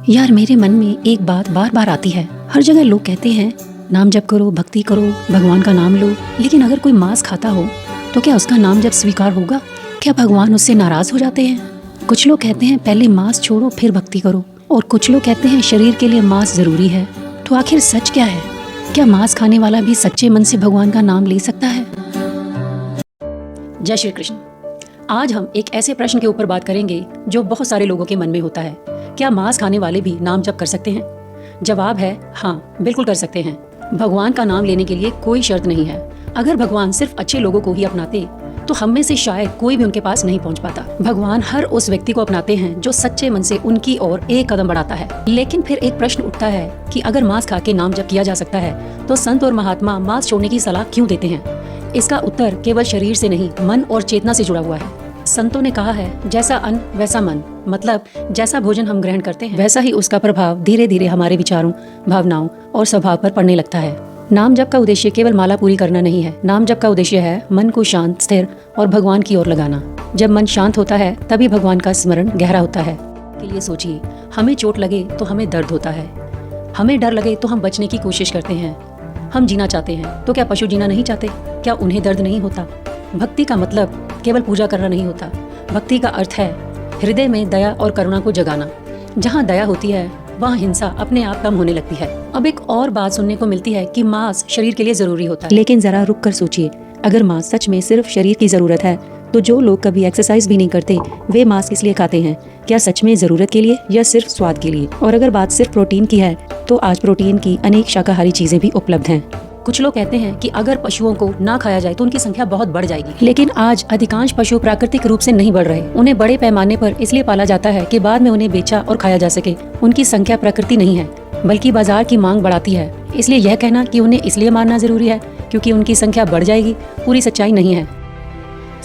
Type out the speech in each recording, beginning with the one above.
यार मेरे मन में एक बात बार बार आती है। हर जगह लोग कहते हैं नाम जप करो, भक्ति करो, भगवान का नाम लो, लेकिन अगर कोई मांस खाता हो तो क्या उसका नाम जप स्वीकार होगा? क्या भगवान उससे नाराज हो जाते हैं? कुछ लोग कहते हैं पहले मांस छोड़ो फिर भक्ति करो, और कुछ लोग कहते हैं शरीर के लिए मांस जरूरी है। तो आखिर सच क्या है? क्या मांस खाने वाला भी सच्चे मन से भगवान का नाम ले सकता है? जय श्री कृष्ण। आज हम एक ऐसे प्रश्न के ऊपर बात करेंगे जो बहुत सारे लोगों के मन में होता है। क्या मांस खाने वाले भी नाम जप कर सकते हैं? जवाब है हाँ, बिल्कुल कर सकते हैं। भगवान का नाम लेने के लिए कोई शर्त नहीं है। अगर भगवान सिर्फ अच्छे लोगों को ही अपनाते तो हम में से शायद कोई भी उनके पास नहीं पहुंच पाता। भगवान हर उस व्यक्ति को अपनाते हैं जो सच्चे मन से उनकी ओर एक कदम बढ़ाता है। लेकिन फिर एक प्रश्न उठता है कि अगर मांस खा के नाम जप किया जा सकता है तो संत और महात्मा मांस छोड़ने की सलाह क्यों देते हैं? इसका उत्तर केवल शरीर से नहीं, मन और चेतना से जुड़ा हुआ है। संतों ने कहा है जैसा अन्न वैसा मन, मतलब जैसा भोजन हम ग्रहण करते हैं वैसा ही उसका प्रभाव धीरे धीरे हमारे विचारों, भावनाओं और स्वभाव पर पड़ने लगता है। नाम जप का उद्देश्य केवल माला पूरी करना नहीं है। नाम जप का उद्देश्य है मन को शांत, स्थिर और भगवान की ओर लगाना। जब मन शांत होता है तभी भगवान का स्मरण गहरा होता है। के लिए सोचिए, हमें चोट लगे तो हमें दर्द होता है, हमें डर लगे तो हम बचने की कोशिश करते हैं, हम जीना चाहते हैं तो क्या पशु जीना नहीं चाहते? क्या उन्हें दर्द नहीं होता? भक्ति का मतलब केवल पूजा करना नहीं होता। भक्ति का अर्थ है हृदय में दया और करुणा को जगाना। जहाँ दया होती है वहाँ हिंसा अपने आप कम होने लगती है। अब एक और बात सुनने को मिलती है कि मांस शरीर के लिए जरूरी होता है। लेकिन जरा रुक कर सोचिए, अगर मांस सच में सिर्फ शरीर की जरूरत है तो जो लोग कभी एक्सरसाइज भी नहीं करते वे मांस किस लिए खाते हैं? क्या सच में जरूरत के लिए या सिर्फ स्वाद के लिए? और अगर बात सिर्फ प्रोटीन की है तो आज प्रोटीन की अनेक शाकाहारी चीजें भी उपलब्ध हैं। कुछ लोग कहते हैं कि अगर पशुओं को ना खाया जाए तो उनकी संख्या बहुत बढ़ जाएगी, लेकिन आज अधिकांश पशु प्राकृतिक रूप से नहीं बढ़ रहे। उन्हें बड़े पैमाने पर इसलिए पाला जाता है कि बाद में उन्हें बेचा और खाया जा सके। उनकी संख्या प्रकृति नहीं है बल्कि बाजार की मांग बढ़ाती है। इसलिए यह कहना कि उन्हें इसलिए मारना जरूरी है क्योंकि उनकी संख्या बढ़ जाएगी, पूरी सच्चाई नहीं है।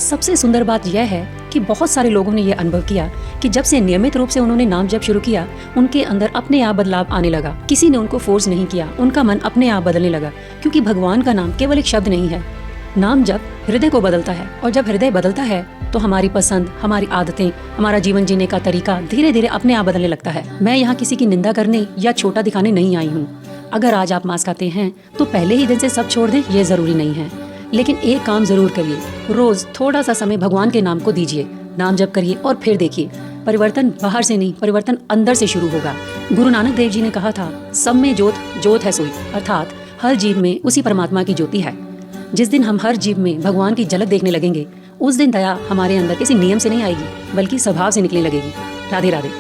सबसे सुंदर बात यह है कि बहुत सारे लोगों ने यह अनुभव किया कि जब से नियमित रूप से उन्होंने नाम जप शुरू किया उनके अंदर अपने आप बदलाव आने लगा। किसी ने उनको फोर्स नहीं किया, उनका मन अपने आप बदलने लगा। क्योंकि भगवान का नाम केवल एक शब्द नहीं है। नाम जप हृदय को बदलता है, और जब हृदय बदलता है तो हमारी पसंद, हमारी आदतें, हमारा जीवन जीने का तरीका धीरे धीरे अपने आप बदलने लगता है। मैं यहाँ किसी की निंदा करने या छोटा दिखाने नहीं आई हूँ। अगर आज आप मांस खाते हैं तो पहले ही दिन से सब छोड़ दें, ये जरूरी नहीं है। लेकिन एक काम जरूर करिए, रोज थोड़ा सा समय भगवान के नाम को दीजिए, नाम जप करिए और फिर देखिए परिवर्तन बाहर से नहीं, परिवर्तन अंदर से शुरू होगा। गुरु नानक देव जी ने कहा था, सब में ज्योत ज्योत है सोई, अर्थात हर जीव में उसी परमात्मा की ज्योति है। जिस दिन हम हर जीव में भगवान की झलक देखने लगेंगे उस दिन दया हमारे अंदर किसी नियम से नहीं आएगी बल्कि स्वभाव से निकलने लगेगी। राधे राधे।